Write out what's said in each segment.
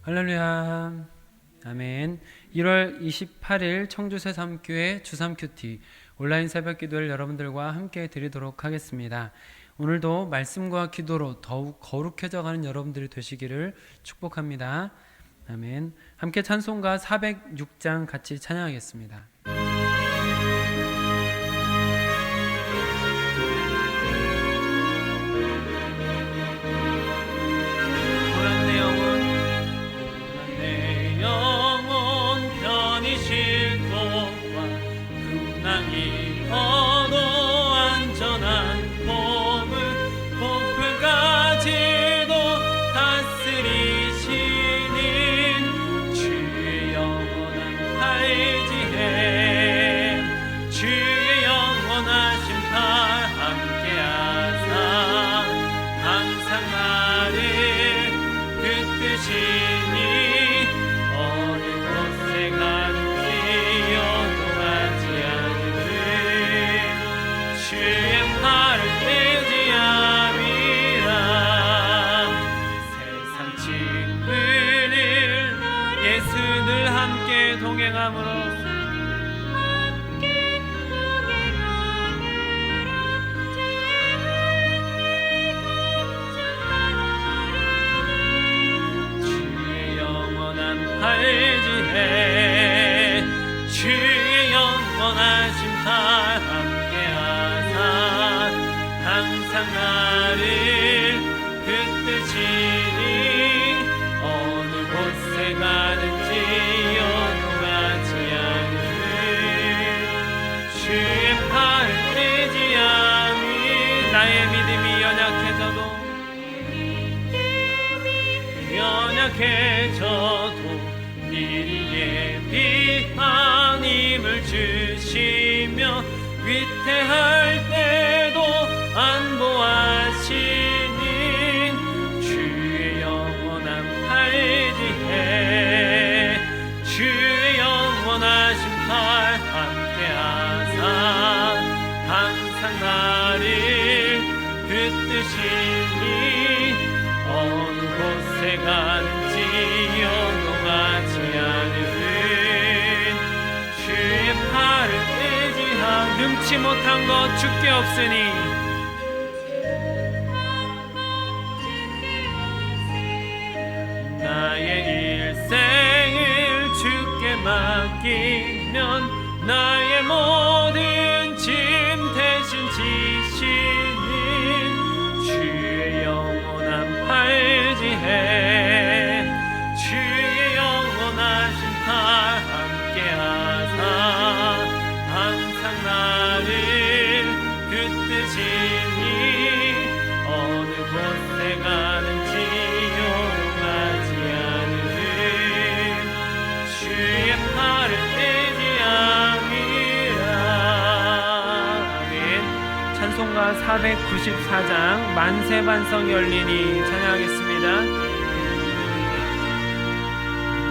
할렐루야. 아멘. 1월 28일 청주새 3교회 주3큐티 온라인 새벽 기도를 여러분들과 함께 드리도록 하겠습니다. 오늘도 말씀과 기도로 더욱 거룩해져 가는 여러분들이 되시기를 축복합니다. 아멘. 함께 찬송가 406장 같이 찬양하겠습니다. 주의 영원하신 발 함께하사 항상 나를 붙드시니 어느 곳에 가든지 요동하지 않는 주의 팔을 떼지 않으니 나의 믿음이 연약해져도 미리 예비한 힘을 주시며 위태할 때도 안보하시는 주의 영원한 팔지에 주의 영원하신 팔 함께하사 항상 나를 붙드시니 어느 곳에 가든지 요동하지 않으는 주의 팔을 떼지 능치 못한 것 주께 없으니 나의 일생을 주께 맡기면 나의 모든 짐 대신 지시는 주의 영원한 팔지에 주의 영원하신 팔 함께하사 항상 나를 붙드시니 어느 곳에 가든지 요동하지 않으는 주의 팔을 떼지 않으라. 아멘. 찬송가 494장 만세 반성 열리니 찬양하겠습니다.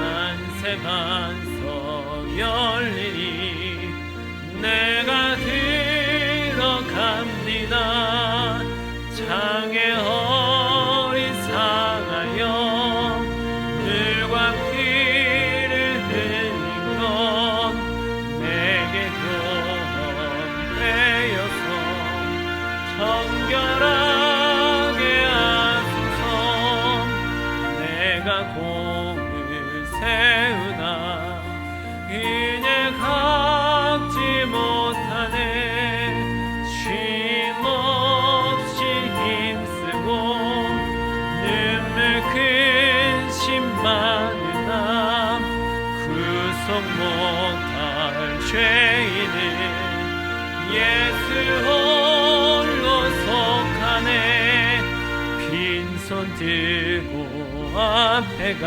만세 반성 열리니 내가 들어갑니다. 장애 어린 상하여 물과 피를 흘린 것 내게 교훈되어서 정결하게 하소서. 내가 공을 세우나 이제 갚지 못하네. 쉼없이 힘쓰고 눈물 근심많은 남 구속 못할 죄인을 예수 홀로 속하네. 빈손 들고 앞에 가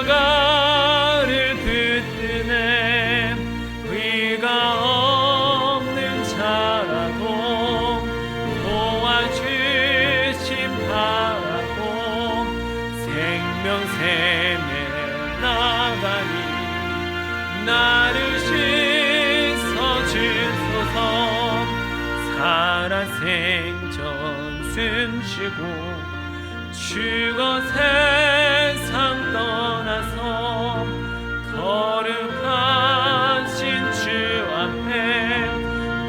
십자가를 붙드네. 의가 없는 자라도 도와주심 바라고 생명 샘에 나가니 나를 씻어주소서. 살아 생전 숨쉬고 주고 세상 떠나서 거룩하신 주 앞에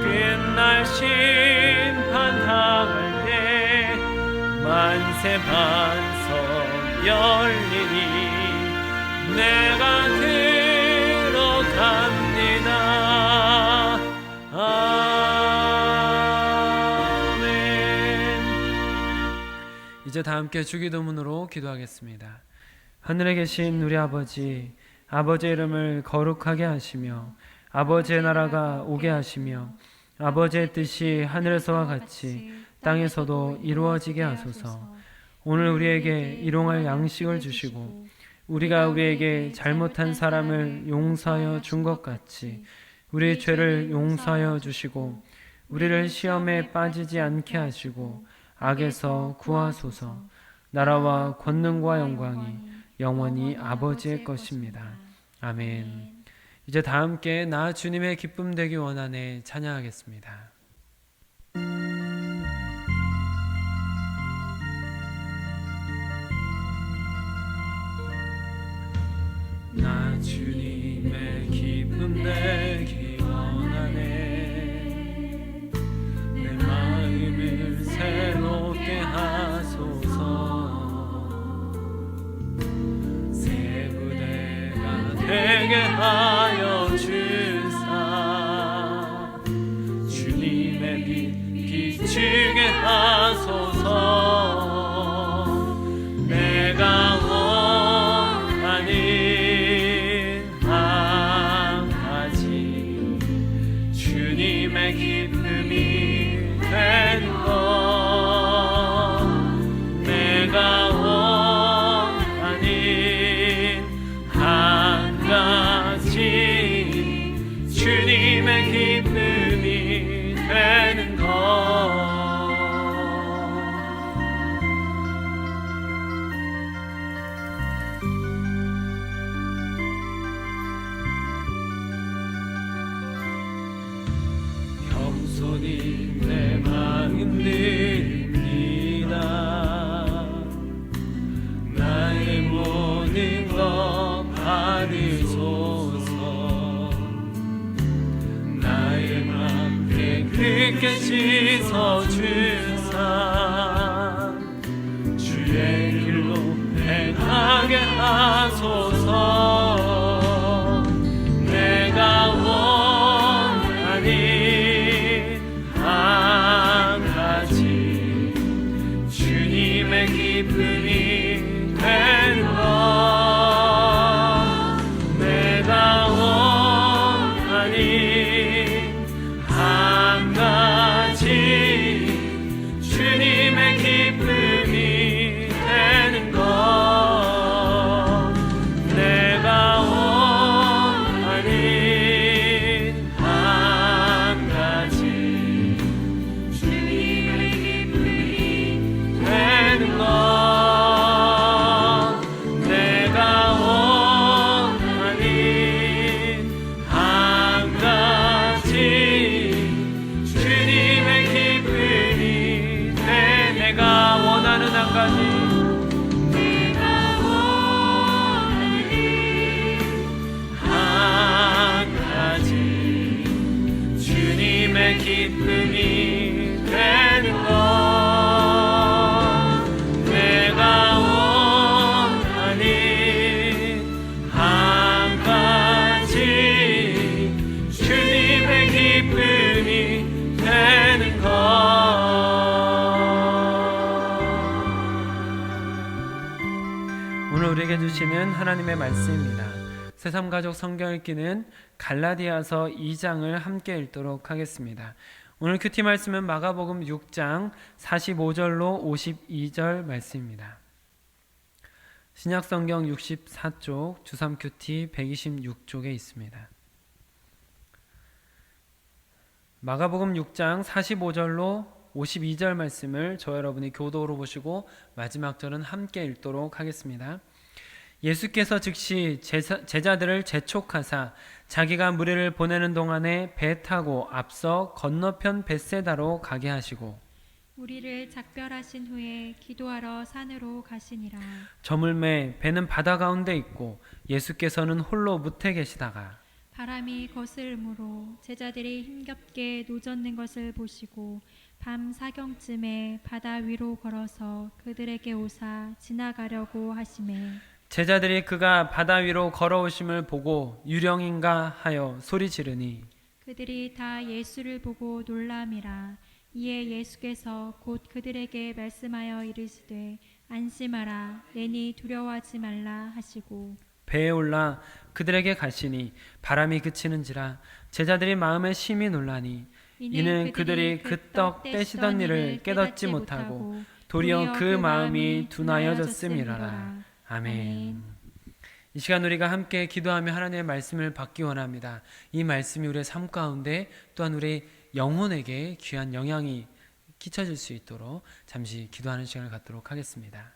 끝날 심판 당할 때 만세 반석 열리니 내가 들어갑니다. 이제 다 함께 주기도문으로 기도하겠습니다. 하늘에 계신 우리 아버지, 아버지의 이름을 거룩하게 하시며 아버지의 나라가 오게 하시며 아버지의 뜻이 하늘에서와 같이 땅에서도 이루어지게 하소서. 오늘 우리에게 일용할 양식을 주시고 우리가 우리에게 잘못한 사람을 용서하여 준 것 같이 우리의 죄를 용서하여 주시고 우리를 시험에 빠지지 않게 하시고 악에서 구하소서. 나라와 권능과 영광이 영원히 아버지의 것입니다. 아멘. 이제 다 함께 나 주님의 기쁨 되기 원하네 찬양하겠습니다. 나 주님의 기쁨 되기 원하네. 내 마음을 새롭게 하소서. 새 부대가 되게 하여 주사 주님의 빛 비추게 하소서. 내가 원하는 한 가지 주님의 기쁨이 되는 것. 내가 원하는 한 가지 주님의 기쁨이 되는 것. 겸손히 내 마음 드립니다. 나의 모든 것 받으소서. 나의 맘 깨끗게 씻어주사 주의 길로 행하게 하소서. 내가 원하는 한 가지 주님의 기쁨이 되는 것. 내가 원하는 한 가지 주님의 기쁨이 되는 것. 내가 원하는 한 가지 주님의 기쁨이 되는 것. 내가 원하는 한 가지 주님의 기쁨이 돼. 내가 원하는 한 가지. 내가 원하는 한 가지 주님의 기쁨이 되는 것. 내가 원하는 한 가지 주님의 기쁨이 되는 것. 오늘 우리에게 주시는 하나님의 말씀입니다. 새삼가족 성경 읽기는 갈라디아서 2장을 함께 읽도록 하겠습니다. 오늘 큐티 말씀은 마가복음 6장 45절로 52절 말씀입니다. 신약성경 64쪽, 주삼 큐티 126쪽에 있습니다. 마가복음 6장 45절로 52절 말씀을 저 여러분이 교도로 보시고 마지막 절은 함께 읽도록 하겠습니다. 예수께서 즉시 제자들을 재촉하사 자기가 무리를 보내는 동안에 배 타고 앞서 건너편 벳세다로 가게 하시고 우리를 작별하신 후에 기도하러 산으로 가시니라. 저물매 배는 바다 가운데 있고 예수께서는 홀로 무태 계시다가 바람이 거스름으로 제자들이 힘겹게 노젓는 것을 보시고 밤 사경쯤에 바다 위로 걸어서 그들에게 오사 지나가려고 하시매 제자들이 그가 바다 위로 걸어오심을 보고 유령인가 하여 소리 지르니 그들이 다 예수를 보고 놀람이라. 이에 예수께서 곧 그들에게 말씀하여 이르시되 안심하라 내니 두려워하지 말라 하시고 배에 올라 그들에게 가시니 바람이 그치는지라 제자들이 마음에 심히 놀라니 이는 그들이 그 떡 떼시던 일을 깨닫지 못하고 도리어 그 마음이 둔하여졌음이라. 아멘. 이 시간 우리가 함께 기도하며 하나님의 말씀을 받기 원합니다. 이 말씀이 우리의 삶 가운데 또한 우리 영혼에게 귀한 영향이 끼쳐질 수 있도록 잠시 기도하는 시간을 갖도록 하겠습니다.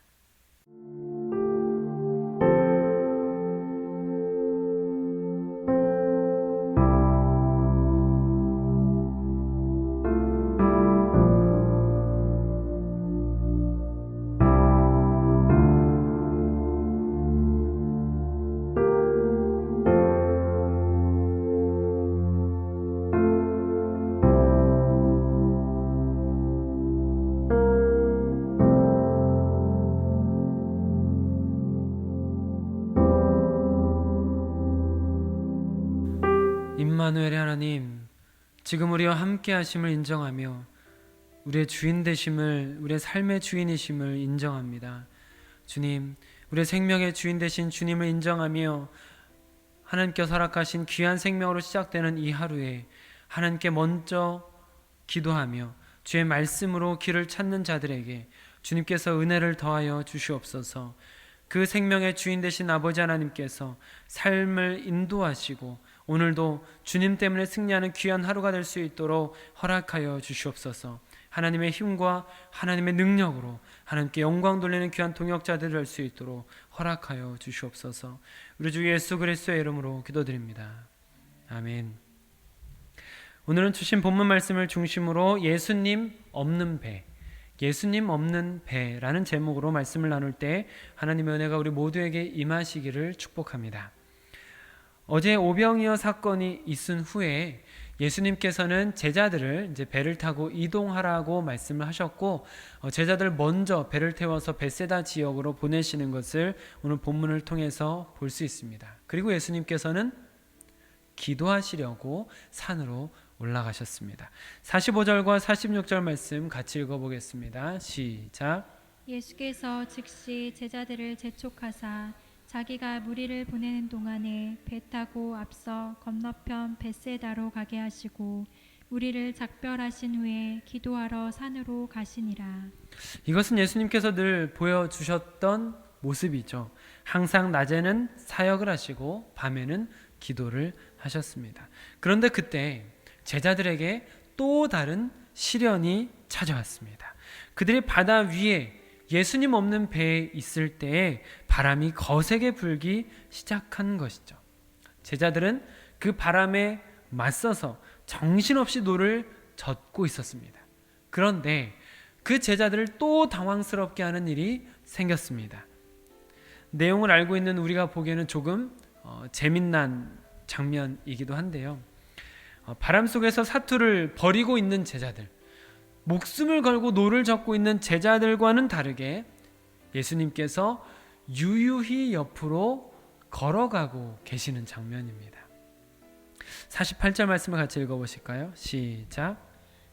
임마누엘의 하나님, 지금 우리와 함께 하심을 인정하며 우리의 주인 되심을, 우리의 삶의 주인이심을 인정합니다. 주님, 우리의 생명의 주인 되신 주님을 인정하며 하나님께서 허락하신 귀한 생명으로 시작되는 이 하루에 하나님께 먼저 기도하며 주의 말씀으로 길을 찾는 자들에게 주님께서 은혜를 더하여 주시옵소서. 그 생명의 주인 되신 아버지 하나님께서 삶을 인도하시고 오늘도 주님 때문에 승리하는 귀한 하루가 될 수 있도록 허락하여 주시옵소서. 하나님의 힘과 하나님의 능력으로 하나님께 영광 돌리는 귀한 동역자들 될 수 있도록 허락하여 주시옵소서. 우리 주 예수 그리스도의 이름으로 기도드립니다. 아멘. 오늘은 주신 본문 말씀을 중심으로 예수님 없는 배, 예수님 없는 배라는 제목으로 말씀을 나눌 때 하나님의 은혜가 우리 모두에게 임하시기를 축복합니다. 어제 오병이어 사건이 있은 후에 예수님께서는 제자들을 이제 배를 타고 이동하라고 말씀을 하셨고 제자들 먼저 배를 태워서 벳세다 지역으로 보내시는 것을 오늘 본문을 통해서 볼 수 있습니다. 그리고 예수님께서는 기도하시려고 산으로 올라가셨습니다. 45절과 46절 말씀 같이 읽어보겠습니다. 시작. 예수께서 즉시 제자들을 재촉하사 자기가 무리를 보내는 동안에 배 타고 앞서 건너편 벳세다로 가게 하시고 우리를 작별하신 후에 기도하러 산으로 가시니라. 이것은 예수님께서 늘 보여주셨던 모습이죠. 항상 낮에는 사역을 하시고 밤에는 기도를 하셨습니다. 그런데 그때 제자들에게 또 다른 시련이 찾아왔습니다. 그들이 바다 위에 예수님 없는 배에 있을 때에 바람이 거세게 불기 시작한 것이죠. 제자들은 그 바람에 맞서서 정신없이 노를 젓고 있었습니다. 그런데 그 제자들을 또 당황스럽게 하는 일이 생겼습니다. 내용을 알고 있는 우리가 보기에는 조금 재미난 장면이기도 한데요. 바람 속에서 사투를 벌이고 있는 제자들, 목숨을 걸고 노를 젓고 있는 제자들과는 다르게 예수님께서 유유히 옆으로 걸어가고 계시는 장면입니다. 48절 말씀을 같이 읽어보실까요? 시작.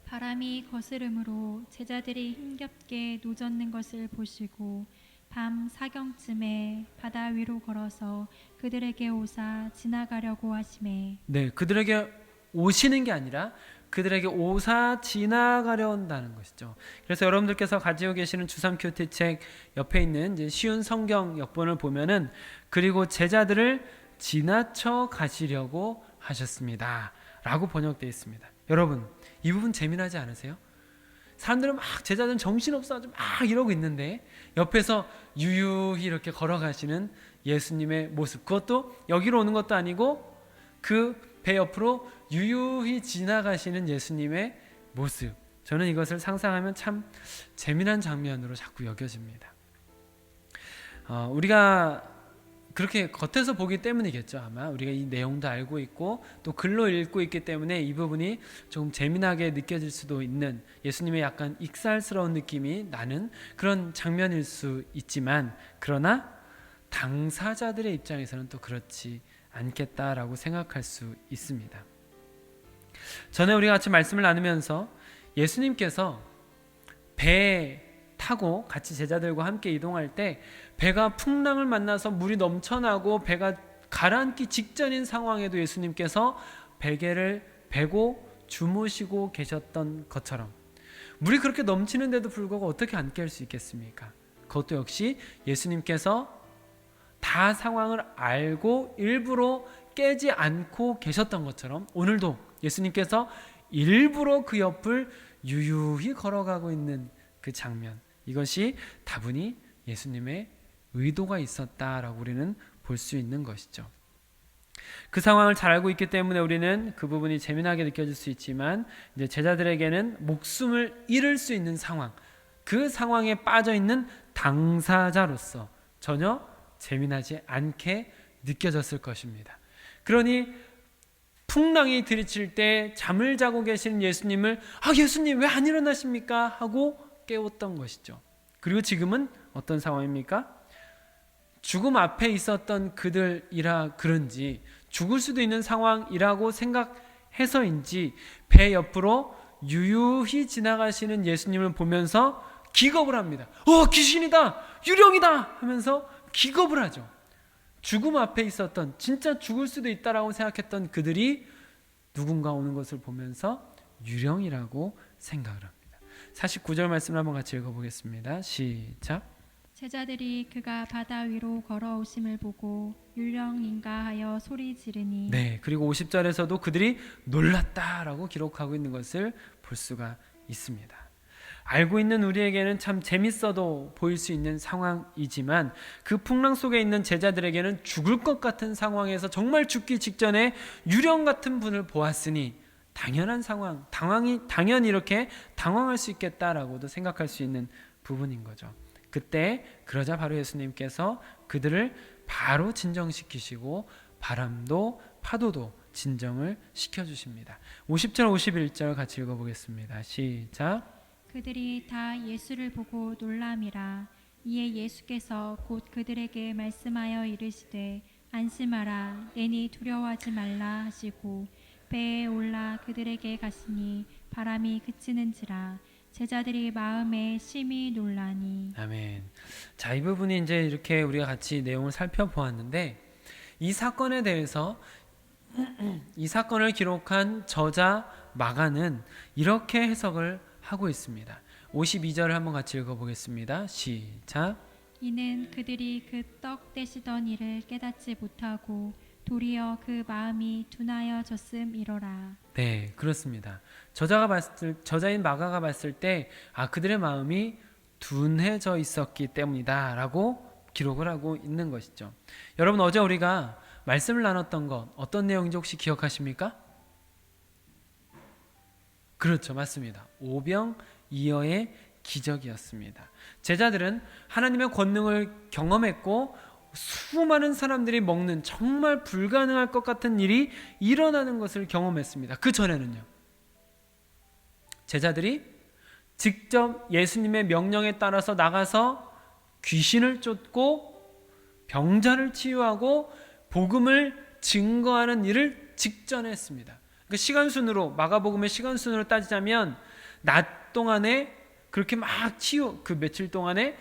바람이 거스름으로 제자들이 힘겹게 노젓는 것을 보시고 밤 사경쯤에 바다 위로 걸어서 그들에게 오사 지나가려고 하시매. 네, 그들에게 오시는 게 아니라 그들에게 오사 지나가려 한다는 것이죠. 그래서 여러분들께서 가지고 계시는 주삼 큐티 책 옆에 있는 이제 쉬운 성경 역본을 보면은 그리고 제자들을 지나쳐 가시려고 하셨습니다 라고 번역되어 있습니다. 여러분, 이 부분 재미나지 않으세요? 사람들은 막 제자들은 정신없어 막 이러고 있는데 옆에서 유유히 이렇게 걸어가시는 예수님의 모습, 그것도 여기로 오는 것도 아니고 그 배 옆으로 유유히 지나가시는 예수님의 모습, 저는 이것을 상상하면 참 재미난 장면으로 자꾸 여겨집니다. 우리가 그렇게 겉에서 보기 때문이겠죠. 아마 우리가 이 내용도 알고 있고 또 글로 읽고 있기 때문에 이 부분이 조금 재미나게 느껴질 수도 있는, 예수님의 약간 익살스러운 느낌이 나는 그런 장면일 수 있지만, 그러나 당사자들의 입장에서는 또 그렇지 않겠다라고 생각할 수 있습니다. 전에 우리가 같이 말씀을 나누면서 예수님께서 배 타고 같이 제자들과 함께 이동할 때 배가 풍랑을 만나서 물이 넘쳐나고 배가 가라앉기 직전인 상황에도 예수님께서 베개를 베고 주무시고 계셨던 것처럼, 물이 그렇게 넘치는데도 불구하고 어떻게 안 깰 수 있겠습니까? 그것도 역시 예수님께서 다 상황을 알고 일부러 깨지 않고 계셨던 것처럼, 오늘도 예수님께서 일부러 그 옆을 유유히 걸어가고 있는 그 장면, 이것이 다분히 예수님의 의도가 있었다라고 우리는 볼 수 있는 것이죠. 그 상황을 잘 알고 있기 때문에 우리는 그 부분이 재미나게 느껴질 수 있지만, 이제 제자들에게는 목숨을 잃을 수 있는 상황, 그 상황에 빠져 있는 당사자로서 전혀 재미나지 않게 느껴졌을 것입니다. 그러니 풍랑이 들이칠 때 잠을 자고 계신 예수님을 예수님 왜 안 일어나십니까? 하고 깨웠던 것이죠. 그리고 지금은 어떤 상황입니까? 죽음 앞에 있었던 그들이라 그런지, 죽을 수도 있는 상황이라고 생각해서인지 배 옆으로 유유히 지나가시는 예수님을 보면서 기겁을 합니다. 귀신이다! 유령이다! 하면서 기겁을 하죠. 죽음 앞에 있었던, 진짜 죽을 수도 있다라고 생각했던 그들이 누군가 오는 것을 보면서 유령이라고 생각을 합니다. 49절 말씀을 한번 같이 읽어보겠습니다. 시작. 제자들이 그가 바다 위로 걸어오심을 보고 율령인가 하여 소리 지르니. 네, 그리고 50절에서도 그들이 놀랐다라고 기록하고 있는 것을 볼 수가 있습니다. 알고 있는 우리에게는 참 재밌어도 보일 수 있는 상황이지만, 그 풍랑 속에 있는 제자들에게는 죽을 것 같은 상황에서 정말 죽기 직전에 유령 같은 분을 보았으니 당연한 상황, 당연히 이렇게 당황할 수 있겠다라고도 생각할 수 있는 부분인 거죠. 그때 그러자 바로 예수님께서 그들을 바로 진정시키시고 바람도 파도도 진정을 시켜주십니다. 50절 51절 같이 읽어보겠습니다. 시작. 그들이 다 예수를 보고 놀람이라. 이에 예수께서 곧 그들에게 말씀하여 이르시되 안심하라, 내니 두려워하지 말라 하시고 배에 올라 그들에게 갔으니 바람이 그치는지라. 제자들이 마음에 심히 놀라니. 아멘. 자, 이 부분이 이제 이렇게 우리가 같이 내용을 살펴보았는데, 이 사건에 대해서 이 사건을 기록한 저자 마가는 이렇게 해석을 하고 있습니다. 52절을 한번 같이 읽어보겠습니다. 시작. 이는 그들이 그 떡 떼시던 일을 깨닫지 못하고 도리어 그 마음이 둔하여졌음이로라. 네, 그렇습니다. 저자인 마가가 봤을 때 그들의 마음이 둔해져 있었기 때문이다라고 기록을 하고 있는 것이죠. 여러분, 어제 우리가 말씀을 나눴던 것 어떤 내용인지 혹시 기억하십니까? 그렇죠, 맞습니다. 오병이어의 기적이었습니다. 제자들은 하나님의 권능을 경험했고 수많은 사람들이 먹는 정말 불가능할 것 같은 일이 일어나는 것을 경험했습니다. 그 전에는요, 제자들이 직접 예수님의 명령에 따라서 나가서 귀신을 쫓고 병자를 치유하고 복음을 증거하는 일을 직전에 했습니다. 그 시간순으로, 마가복음의 시간순으로 따지자면 낮 동안에 그렇게 막 그 며칠 동안에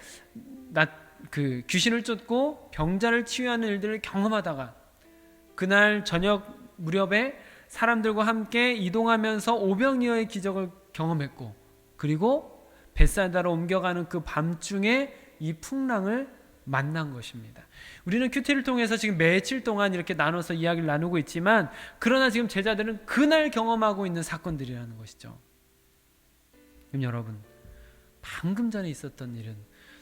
그 귀신을 쫓고 병자를 치유하는 일들을 경험하다가 그날 저녁 무렵에 사람들과 함께 이동하면서 오병이어의 기적을 경험했고, 그리고 벳사이다로 옮겨가는 그 밤중에 이 풍랑을 만난 것입니다. 우리는 큐티를 통해서 지금 며칠 동안 이렇게 나눠서 이야기를 나누고 있지만, 그러나 지금 제자들은 그날 경험하고 있는 사건들이라는 것이죠. 그럼 여러분, 방금 전에 있었던 일은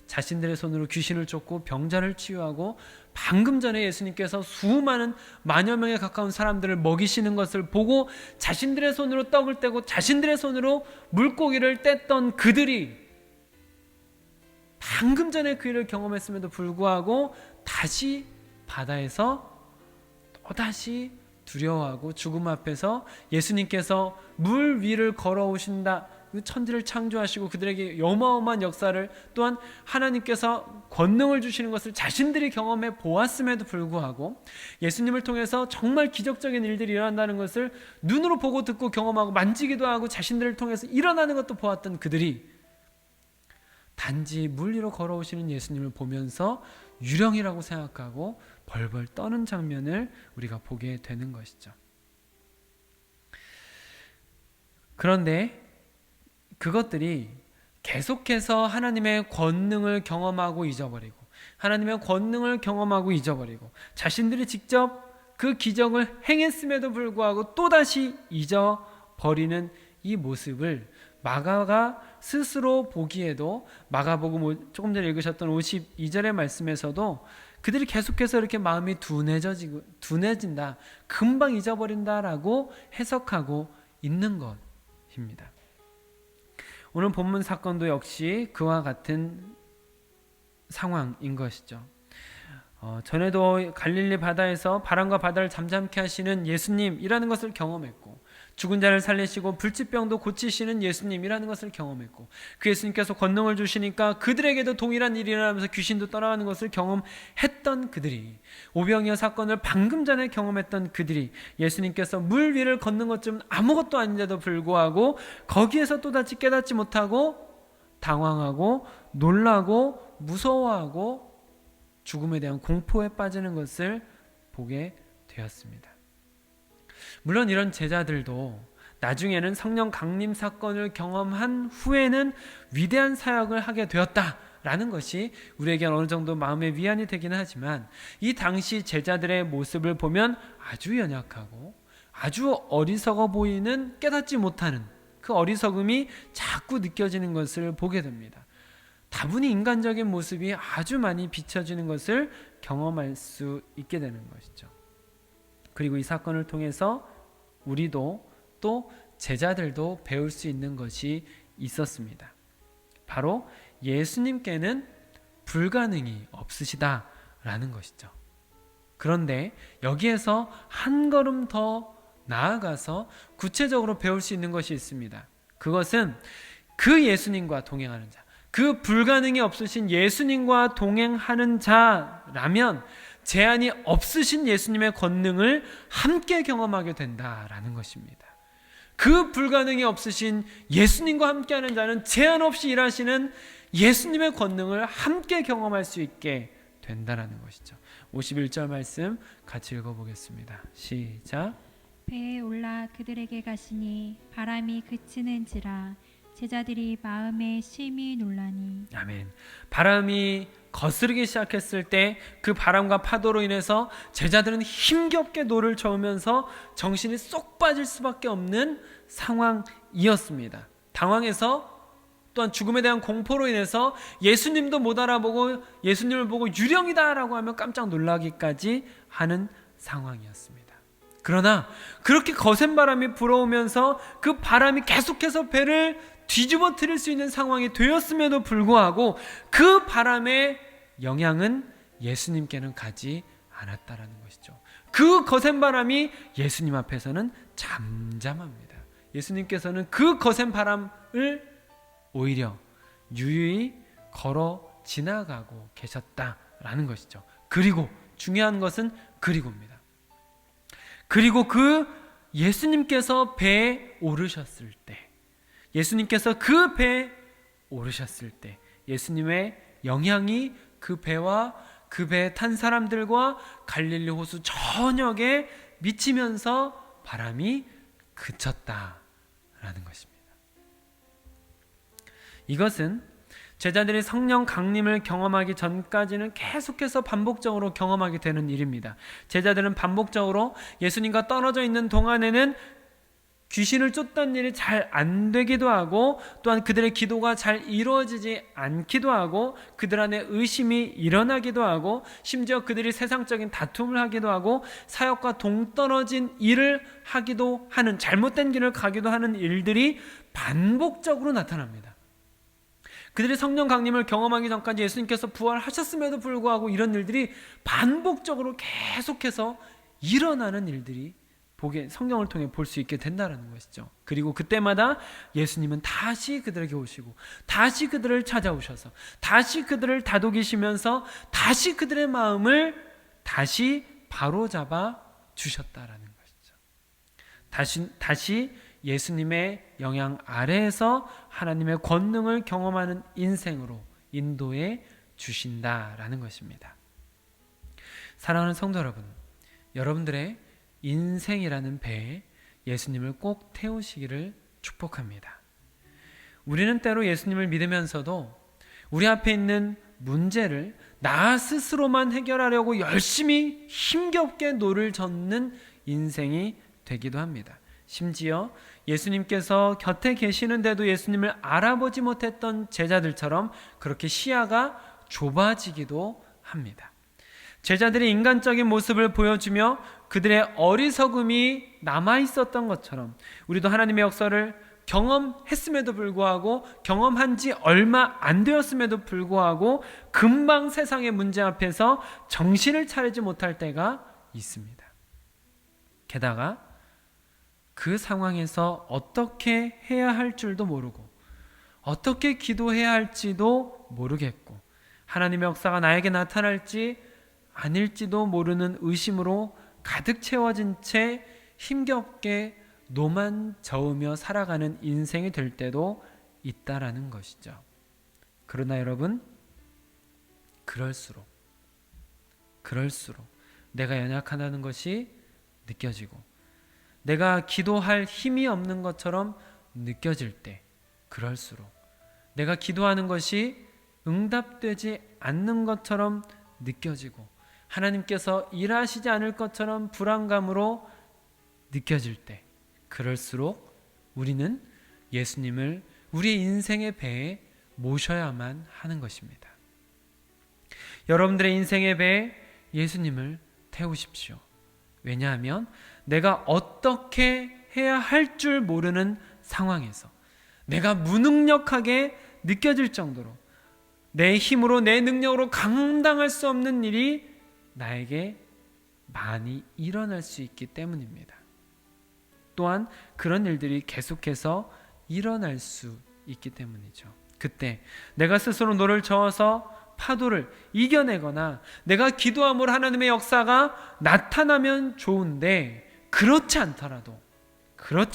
자신들의 손으로 귀신을 쫓고 병자를 치유하고 방금 전에 예수님께서 수많은 만여 명에 가까운 사람들을 먹이시는 것을 보고 자신들의 손으로 떡을 떼고 자신들의 손으로 물고기를 뗐던 그들이 방금 전에 그 일을 경험했음에도 불구하고 다시 바다에서 또다시 두려워하고 죽음 앞에서 예수님께서 물 위를 걸어오신다, 천지를 창조하시고 그들에게 어마어마한 역사를, 또한 하나님께서 권능을 주시는 것을 자신들이 경험해 보았음에도 불구하고 예수님을 통해서 정말 기적적인 일들이 일어난다는 것을 눈으로 보고 듣고 경험하고 만지기도 하고 자신들을 통해서 일어나는 것도 보았던 그들이 단지 물 위로 걸어오시는 예수님을 보면서 유령이라고 생각하고 벌벌 떠는 장면을 우리가 보게 되는 것이죠. 그런데 그것들이 계속해서 하나님의 권능을 경험하고 잊어버리고 하나님의 권능을 경험하고 잊어버리고 자신들이 직접 그 기적을 행했음에도 불구하고 또다시 잊어버리는 이 모습을 마가가 스스로 보기에도, 마가복음 조금 전에 읽으셨던 52절의 말씀에서도 그들이 계속해서 이렇게 마음이 둔해진다, 금방 잊어버린다라고 해석하고 있는 것입니다. 오늘 본문 사건도 역시 그와 같은 상황인 것이죠. 전에도 갈릴리 바다에서 바람과 바다를 잠잠케 하시는 예수님이라는 것을 경험했고, 죽은 자를 살리시고 불치병도 고치시는 예수님이라는 것을 경험했고, 그 예수님께서 권능을 주시니까 그들에게도 동일한 일이 일어나면서 귀신도 떠나가는 것을 경험했던 그들이, 오병이어 사건을 방금 전에 경험했던 그들이 예수님께서 물 위를 걷는 것쯤은 아무것도 아닌데도 불구하고 거기에서 또다시 깨닫지 못하고 당황하고 놀라고 무서워하고 죽음에 대한 공포에 빠지는 것을 보게 되었습니다. 물론 이런 제자들도 나중에는 성령 강림 사건을 경험한 후에는 위대한 사역을 하게 되었다라는 것이 우리에게 어느 정도 마음의 위안이 되긴 하지만, 이 당시 제자들의 모습을 보면 아주 연약하고 아주 어리석어 보이는, 깨닫지 못하는 그 어리석음이 자꾸 느껴지는 것을 보게 됩니다. 다분히 인간적인 모습이 아주 많이 비춰지는 것을 경험할 수 있게 되는 것이죠. 그리고 이 사건을 통해서 우리도 또 제자들도 배울 수 있는 것이 있었습니다. 바로 예수님께는 불가능이 없으시다라는 것이죠. 그런데 여기에서 한 걸음 더 나아가서 구체적으로 배울 수 있는 것이 있습니다. 그것은 그 예수님과 동행하는 자, 그 불가능이 없으신 예수님과 동행하는 자라면 제한이 없으신 예수님의 권능을 함께 경험하게 된다라는 것입니다. 그 불가능이 없으신 예수님과 함께하는 자는 제한 없이 일하시는 예수님의 권능을 함께 경험할 수 있게 된다라는 것이죠. 51절 말씀 같이 읽어보겠습니다. 시작. 배에 올라 그들에게 가시니 바람이 그치는지라 제자들이 마음에 심히 놀라니. 아멘. 바람이 거스르기 시작했을 때 그 바람과 파도로 인해서 제자들은 힘겹게 노를 저으면서 정신이 쏙 빠질 수밖에 없는 상황이었습니다. 당황해서, 또한 죽음에 대한 공포로 인해서 예수님도 못 알아보고 예수님을 보고 유령이다라고 하면 깜짝 놀라기까지 하는 상황이었습니다. 그러나 그렇게 거센 바람이 불어오면서 그 바람이 계속해서 배를 뒤집어 트릴 수 있는 상황이 되었음에도 불구하고 그 바람의 영향은 예수님께는 가지 않았다라는 것이죠. 그 거센 바람이 예수님 앞에서는 잠잠합니다. 예수님께서는 그 거센 바람을 오히려 유유히 걸어 지나가고 계셨다라는 것이죠. 그리고 중요한 것은 그리고입니다. 그리고 그 예수님께서 배에 오르셨을 때, 예수님께서 그 배에 오르셨을 때 예수님의 영향이 그 배와 그 배에 탄 사람들과 갈릴리 호수 전역에 미치면서 바람이 그쳤다라는 것입니다. 이것은 제자들이 성령 강림을 경험하기 전까지는 계속해서 반복적으로 경험하게 되는 일입니다. 제자들은 반복적으로 예수님과 떨어져 있는 동안에는 귀신을 쫓던 일이 잘 안 되기도 하고, 또한 그들의 기도가 잘 이루어지지 않기도 하고, 그들 안에 의심이 일어나기도 하고, 심지어 그들이 세상적인 다툼을 하기도 하고, 사역과 동떨어진 일을 하기도 하는, 잘못된 길을 가기도 하는 일들이 반복적으로 나타납니다. 그들이 성령 강림을 경험하기 전까지 예수님께서 부활하셨음에도 불구하고 이런 일들이 반복적으로 계속해서 일어나는 일들이 성경을 통해 볼 수 있게 된다는 것이죠. 그리고 그때마다 예수님은 다시 그들에게 오시고, 다시 그들을 찾아오셔서, 다시 그들을 다독이시면서 다시 그들의 마음을 다시 바로잡아 주셨다라는 것이죠. 다시 예수님의 영향 아래에서 하나님의 권능을 경험하는 인생으로 인도해 주신다라는 것입니다. 사랑하는 성도 여러분, 여러분들의 인생이라는 배에 예수님을 꼭 태우시기를 축복합니다. 우리는 때로 예수님을 믿으면서도 우리 앞에 있는 문제를 나 스스로만 해결하려고 열심히 힘겹게 노를 젓는 인생이 되기도 합니다. 심지어 예수님께서 곁에 계시는데도 예수님을 알아보지 못했던 제자들처럼 그렇게 시야가 좁아지기도 합니다. 제자들이 인간적인 모습을 보여주며 그들의 어리석음이 남아있었던 것처럼 우리도 하나님의 역사를 경험했음에도 불구하고, 경험한 지 얼마 안 되었음에도 불구하고 금방 세상의 문제 앞에서 정신을 차리지 못할 때가 있습니다. 게다가 그 상황에서 어떻게 해야 할 줄도 모르고, 어떻게 기도해야 할지도 모르겠고, 하나님의 역사가 나에게 나타날지 아닐지도 모르는 의심으로 가득 채워진 채 힘겹게 노만 저으며 살아가는 인생이 될 때도 있다라는 것이죠. 그러나 여러분, 그럴수록 내가 연약하다는 것이 느껴지고, 내가 기도할 힘이 없는 것처럼 느껴질 때, 그럴수록 내가 기도하는 것이 응답되지 않는 것처럼 느껴지고, 하나님께서 일하시지 않을 것처럼 불안감으로 느껴질 때, 그럴수록 우리는 예수님을 우리의 인생의 배에 모셔야만 하는 것입니다. 여러분들의 인생의 배에 예수님을 태우십시오. 왜냐하면 내가 어떻게 해야 할 줄 모르는 상황에서, 내가 무능력하게 느껴질 정도로 내 힘으로, 내 능력으로 감당할 수 없는 일이 나에게 많이 일어날 수 있기 때문입니다. 또한 그런 일들이 계속해서 일어날 수 있기 때문이죠. 그때 내가 스스로 노를 저어서 파도를 이겨내거나 내가 기도함으로 하나님의 역사가 나타나면 좋은데, 그렇지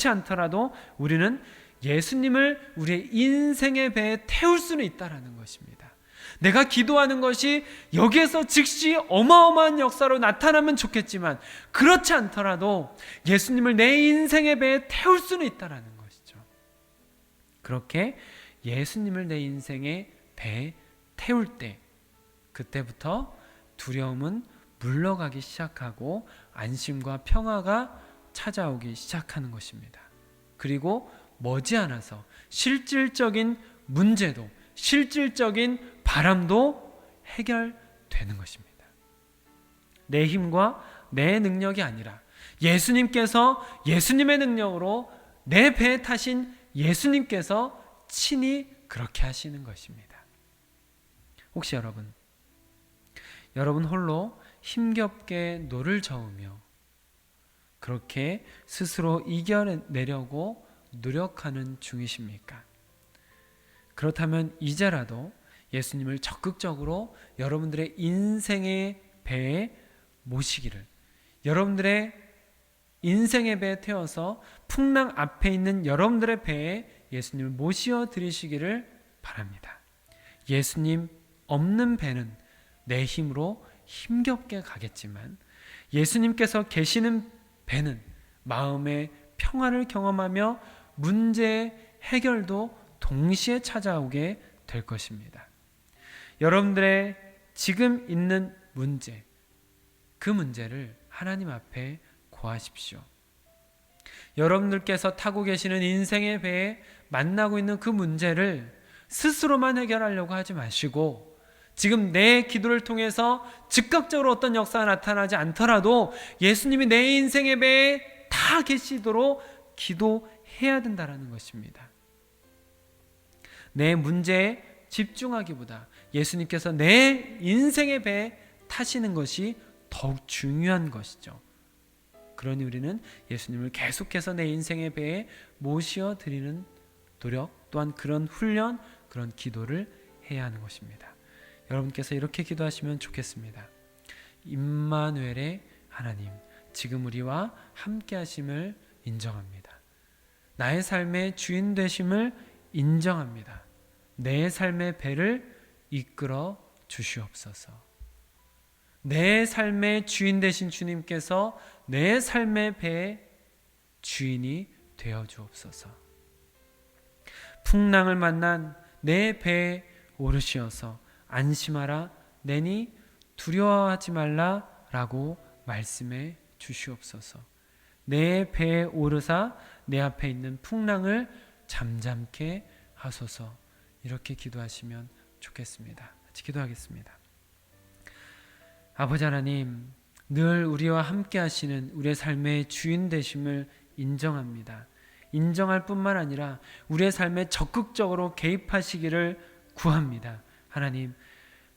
않더라도 우리는 예수님을 우리의 인생의 배에 태울 수는 있다라는 것입니다. 내가 기도하는 것이 여기에서 즉시 어마어마한 역사로 나타나면 좋겠지만, 그렇지 않더라도 예수님을 내 인생의 배에 태울 수는 있다라는 것이죠. 그렇게 예수님을 내 인생의 배에 태울 때, 그때부터 두려움은 물러가기 시작하고 안심과 평화가 찾아오기 시작하는 것입니다. 그리고 머지않아서 실질적인 문제도, 실질적인 바람도 해결되는 것입니다. 내 힘과 내 능력이 아니라 예수님께서 예수님의 능력으로 내 배에 타신 예수님께서 친히 그렇게 하시는 것입니다. 혹시 여러분 홀로 힘겹게 노를 저으며 그렇게 스스로 이겨내려고 노력하는 중이십니까? 그렇다면 이제라도 예수님을 적극적으로 여러분들의 인생의 배에 모시기를, 여러분들의 인생의 배에 태워서 풍랑 앞에 있는 여러분들의 배에 예수님을 모시어 드리시기를 바랍니다. 예수님 없는 배는 내 힘으로 힘겹게 가겠지만, 예수님께서 계시는 배는 마음의 평화를 경험하며 문제의 해결도 동시에 찾아오게 될 것입니다. 여러분들의 지금 있는 문제, 그 문제를 하나님 앞에 고하십시오. 여러분들께서 타고 계시는 인생의 배에 만나고 있는 그 문제를 스스로만 해결하려고 하지 마시고, 지금 내 기도를 통해서 즉각적으로 어떤 역사가 나타나지 않더라도 예수님이 내 인생의 배에 다 계시도록 기도해야 된다는 것입니다. 내 문제에 집중하기보다 예수님께서 내 인생의 배에 타시는 것이 더욱 중요한 것이죠. 그러니 우리는 예수님을 계속해서 내 인생의 배에 모셔 드리는 노력, 또한 그런 훈련, 그런 기도를 해야 하는 것입니다. 여러분께서 이렇게 기도하시면 좋겠습니다. 임마누엘의 하나님, 지금 우리와 함께 하심을 인정합니다. 나의 삶의 주인 되심을 인정합니다. 내 삶의 배를 이끌어 주시옵소서. 내 삶의 주인 되신 주님께서 내 삶의 배의 주인이 되어 주옵소서. 풍랑을 만난 내 배에 오르시어서 안심하라, 내니 두려워하지 말라 라고 말씀해 주시옵소서. 내 배에 오르사 내 앞에 있는 풍랑을 잠잠케 하소서. 이렇게 기도하시면 좋겠습니다. 같이 기도하겠습니다. 아버지 하나님, 늘 우리와 함께 하시는 우리의 삶의 주인 되심을 인정합니다. 인정할 뿐만 아니라 우리의 삶에 적극적으로 개입하시기를 구합니다. 하나님,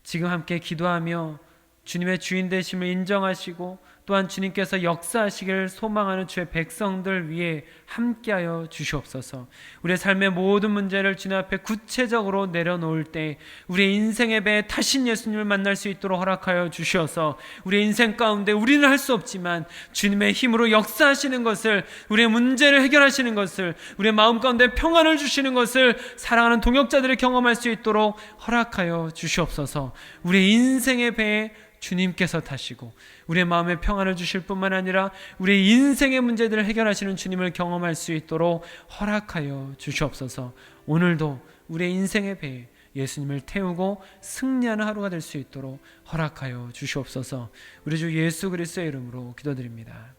지금 함께 기도하며 주님의 주인 되심을 인정하시고 또한 주님께서 역사하시기를 소망하는 주의 백성들 위해 함께하여 주시옵소서. 우리의 삶의 모든 문제를 주님 앞에 구체적으로 내려놓을 때 우리의 인생의 배에 타신 예수님을 만날 수 있도록 허락하여 주시어서 우리의 인생 가운데 우리는 할 수 없지만 주님의 힘으로 역사하시는 것을, 우리의 문제를 해결하시는 것을, 우리의 마음 가운데 평안을 주시는 것을 사랑하는 동역자들이 경험할 수 있도록 허락하여 주시옵소서. 우리의 인생의 배에 주님께서 타시고 우리의 마음에 평안을 주실 뿐만 아니라 우리의 인생의 문제들을 해결하시는 주님을 경험할 수 있도록 허락하여 주시옵소서. 오늘도 우리의 인생의 배에 예수님을 태우고 승리하는 하루가 될 수 있도록 허락하여 주시옵소서. 우리 주 예수 그리스도의 이름으로 기도드립니다.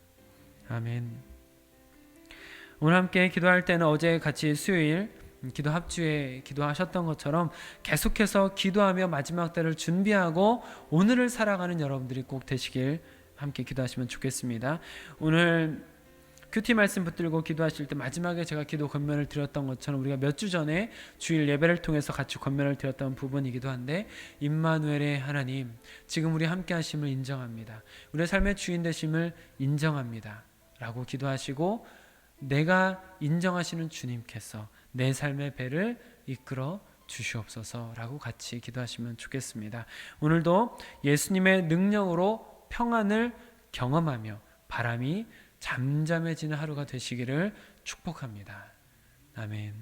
아멘. 오늘 함께 기도할 때는 어제 같이 수요일 기도 합주에 기도하셨던 것처럼 계속해서 기도하며 마지막 때를 준비하고 오늘을 살아가는 여러분들이 꼭 되시길 함께 기도하시면 좋겠습니다. 오늘 큐티 말씀 붙들고 기도하실 때 마지막에 제가 기도 권면을 드렸던 것처럼 우리가 몇 주 전에 주일 예배를 통해서 같이 권면을 드렸던 부분이기도 한데, 임마누엘의 하나님, 지금 우리 함께 하심을 인정합니다. 우리의 삶의 주인 되심을 인정합니다 라고 기도하시고, 내가 인정하시는 주님께서 내 삶의 배를 이끌어 주시옵소서라고 같이 기도하시면 좋겠습니다. 오늘도 예수님의 능력으로 평안을 경험하며 바람이 잠잠해지는 하루가 되시기를 축복합니다. 아멘.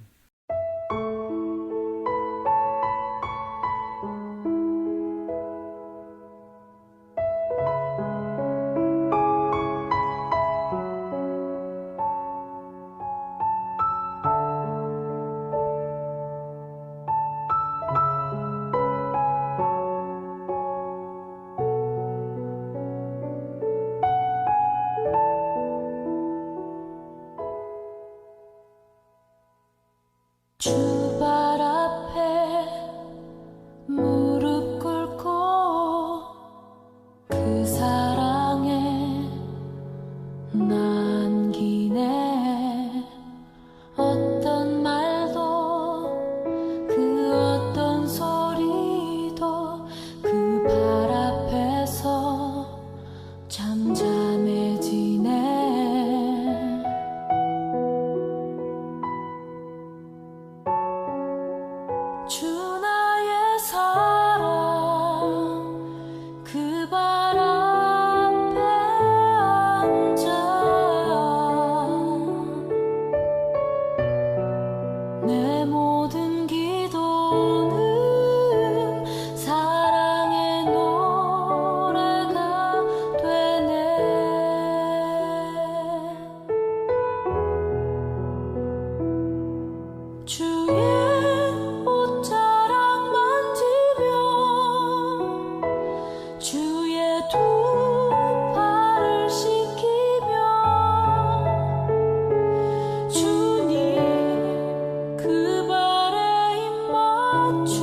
주